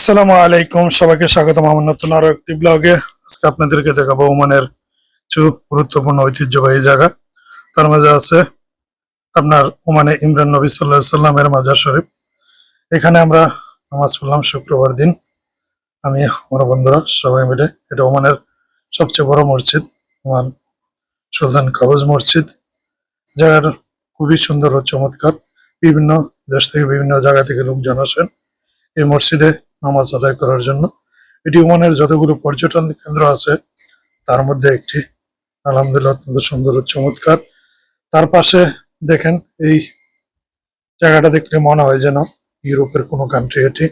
আসসালামু আলাইকুম, সবাইকে স্বাগতম আমার নতুন আরো একটি ব্লগে। আজকে আপনাদেরকে দেখাবো ওমানের কিছু গুরুত্বপূর্ণ ঐতিহ্যবাহী জায়গা। তার মাঝে আছে আপনার ওমানে ইমরান নবী সাল্লাল্লাহু আলাইহি সাল্লামের মাজার শরীফ। এখানে আমরা নামাজ পড়লাম শুক্রবার দিন, আমি আমার বন্ধুরা সবাই মিলে। এটা ওমানের সবচেয়ে বড় মসজিদ, ওমান সুলতান কাবুজ মসজিদ। জায়গাটা খুবই সুন্দর ও চমৎকার। বিভিন্ন দেশ থেকে বিভিন্ন জায়গা থেকে লোকজন আসেন এই মসজিদে নামাজ আদায় করার জন্য। এটি ওমানের যতগুলো পর্যটন কেন্দ্র আছে তার মধ্যে একটি। আলহামদুলিল্লাহ, অত্যন্ত সুন্দর ও চমৎকার। তার পাশে দেখেন, এই জায়গাটা দেখলে মনে হয় যেন ইউরোপের কোনো কান্ট্রি। এটি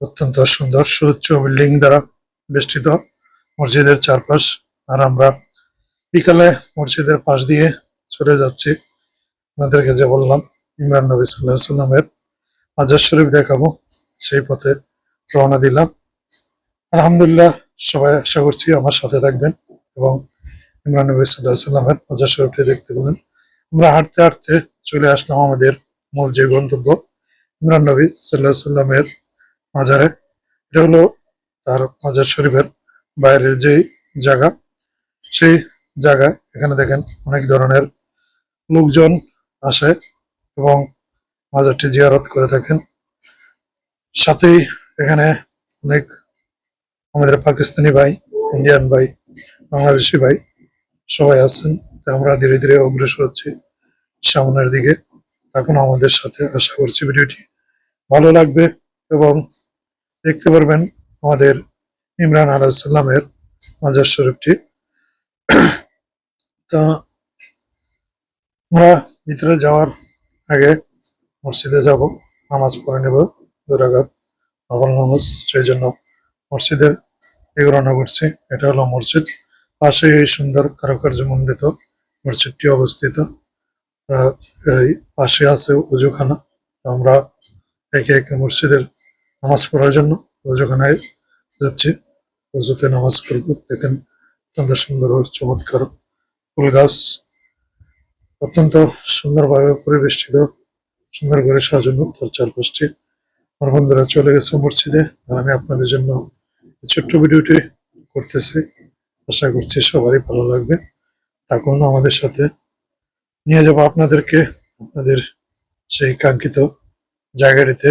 অত্যন্ত সুন্দর সুউচ্চ বিল্ডিং দ্বারা বেষ্টিত মসজিদের চারপাশ। আর আমরা বিকালে মসজিদের পাশ দিয়ে চলে যাচ্ছি। আপনাদেরকে যে বললাম ইমরান নবী সাল্লাল্লাহু আলাইহি সাল্লামের মাজার শরীফ দেখাবো, সেই পথে রওনা দিলাম। আলহামদুলিল্লাহ, সবাই আশা করছি আমার সাথে থাকবেন এবং ইমরান নবী সাল্লাল্লাহু আলাইহি সাল্লামের মাজার শরীফটি দেখতে পেলেন। আমরা হাঁটতে হাঁটতে চলে আসলাম আমাদের মূল যে গন্তব্য, ইমরান নবী সাল্লাল্লাহু আলাইহি সাল্লামের মাজারে। এটা হলো তার মাজার শরীফের বাইরের যে জায়গা, সেই জায়গায় এখানে দেখেন অনেক ধরনের লোকজন আসে এবং মাজারটি জিয়ারত করে থাকেন। সাথেই এখানে অনেক আমাদের পাকিস্তানি ভাই, ইন্ডিয়ান ভাই, বাংলাদেশি ভাই সবাই আছেন। তা আমরা ধীরে ধীরে অগ্রসর হচ্ছি সামনের দিকে। এখন আমাদের সাথে আশা করছি ভিডিওটি ভালো লাগবে এবং দেখতে পারবেন আমাদের ইমরান আলাইহিস সালামের মাজার শরীফটি। তো আমরা ভিতরে যাওয়ার আগে মসজিদে যাব, নামাজ পড়ে নেব 2 রাকাত নফল নামাজ। সেই জন্য মসজিদের দিকে রওনা করছি। এটা হলো মসজিদ, পাশে এই সুন্দর কারুকার্য মণ্ডিত মসজিদটি অবস্থিত। আহ, এই পাশে আছে অজুখানা। আমরা একে একে মসজিদের নামাজ পড়ার জন্য অজুখানায় যাচ্ছি। অজুতে নামাজ পড়বো। দেখেন অত্যন্ত সুন্দর ও চমৎকার ফুল গাছ, অত্যন্ত সুন্দরভাবে পরিবেষ্টিত, সুন্দর করে সাজানো তার চারপাশটি। আমার বন্ধুরা চলে গেছে মসজিদে, আর আমি আপনাদের জন্য এই ছোট্ট ভিডিওটি করতেছি। আশা করছি সবারই ভালো লাগবে। থাকুন আমাদের সাথে, নিয়ে যাবো আপনাদেরকে আপনাদের সেই কাঙ্ক্ষিত জায়গাটিতে,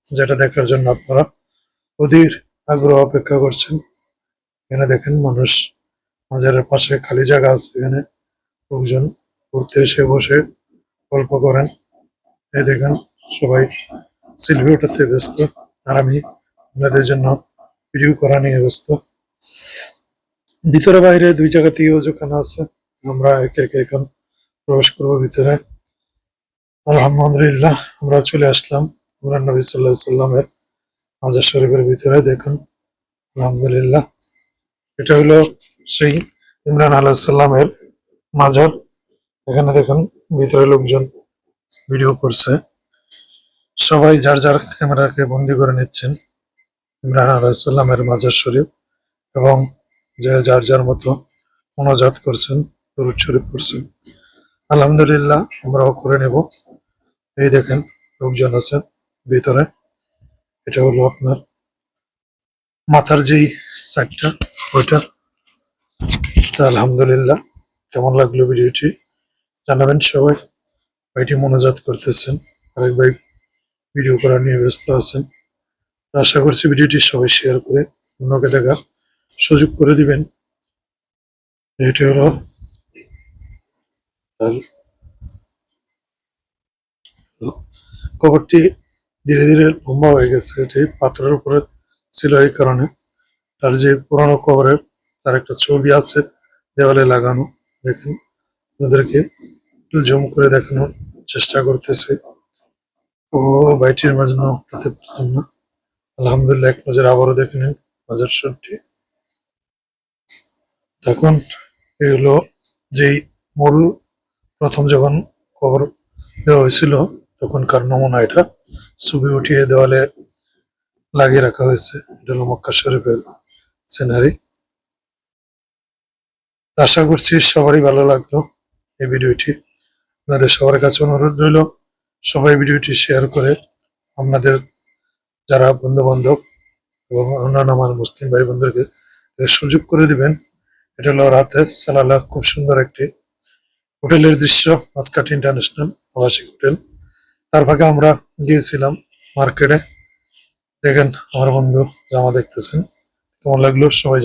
যেটা দেখার জন্য আপনারা অধীর আগ্রহ অপেক্ষা করছেন। এখানে দেখেন মানুষ, মাজারের পাশে খালি জায়গা আছে, এখানে লোকজন ঘুরতে এসে বসে গল্প করেন। এই দেখেন সবাই সেলফি ওঠাতে ব্যস্ত, আর আমি আপনাদের জন্য ভিডিও করা নিয়ে ব্যস্ত। ভিতরে বাইরে 2 জায়গাতেই অজুখানা আছে। আমরা একে একে এখন প্রবেশ করবো ভিতরে। আলহামদুলিল্লাহ, আমরা চলে আসলাম ইমরান নবী সাল্লাল্লাহু আলাইহি সাল্লামের মাজার শরীফের ভিতরে। দেখুন আলহামদুলিল্লাহ, এটা হলো সেই ইমরান আলাইহিস সালামের মাজার। এখানে দেখুন ভিতরে লোকজন ভিডিও করছে, সবাই যার যার ক্যামেরাকে বন্দি করে নিচ্ছেন ইমরান আলাইহিস সালামের মাজার শরীফ, এবং যে যার যার মতো মোনাজাত করছেন, দরুদ শরীফ করছেন। আলহামদুলিল্লাহ, আমরাও করে নেব। এই দেখেন লোকজন আছেন ভিতরে। এটা হলো আপনার মাথার যেই সাইডটা, ওইটা। তা আলহামদুলিল্লাহ, কেমন লাগলো ভিডিওটি জানাবেন সবাই। ভাইটি মোনাজাত করতেছেন, আরেক ভাই ভিডিও করা নিয়ে ব্যস্ত আছেন। তো আশা করছি ভিডিওটি সবাই শেয়ার করে অন্যকে দেখার সুযোগ করে দিবেন। এটি হলো তার কবরটি। ধীরে ধীরে লম্বা হয়ে গেছে, এটি পাথরের উপরে ছিল এই কারণে। তার যে পুরানো কবরের তার একটা ছবি আছে দেওয়ালে লাগানো। দেখেন, আপনাদেরকে একটু জুম করে দেখানোর চেষ্টা করতেছে। ও ভাইটির মাঝে উঠাতে পারলাম না। আলহামদুলিল্লাহ, এক নজর আবারও দেখে নিন মাজার শরীফটি। তখন এগুলো যেই মূল প্রথম যখন কবর দেওয়া হয়েছিল তখনকার নমুনা, এটা ছবি উঠিয়ে দেওয়ালে লাগিয়ে রাখা হয়েছে। এটা হলো মক্কা শরীফের সিনারি। আশা করছি সবারই ভালো লাগলো এই ভিডিওটি। আপনাদের সবার কাছে অনুরোধ রইল, সবাই ভিডিওটি শেয়ার করে আপনাদের যারা বন্ধু বান্ধব এবং অন্যান্য আমার মুসলিম ভাই বোনদেরকে সুযোগ করে দিবেন। এটা হলো রাতে সালালা, খুব সুন্দর একটি হোটেলের দৃশ্য, মাসকাট ইন্টারন্যাশনাল আবাসিক হোটেল। তার ফাঁকে আমরা গিয়েছিলাম মার্কেটে। দেখেন আমার বন্ধু জামা দেখতেছেন, কেমন লাগলো সবাই জানাবেন।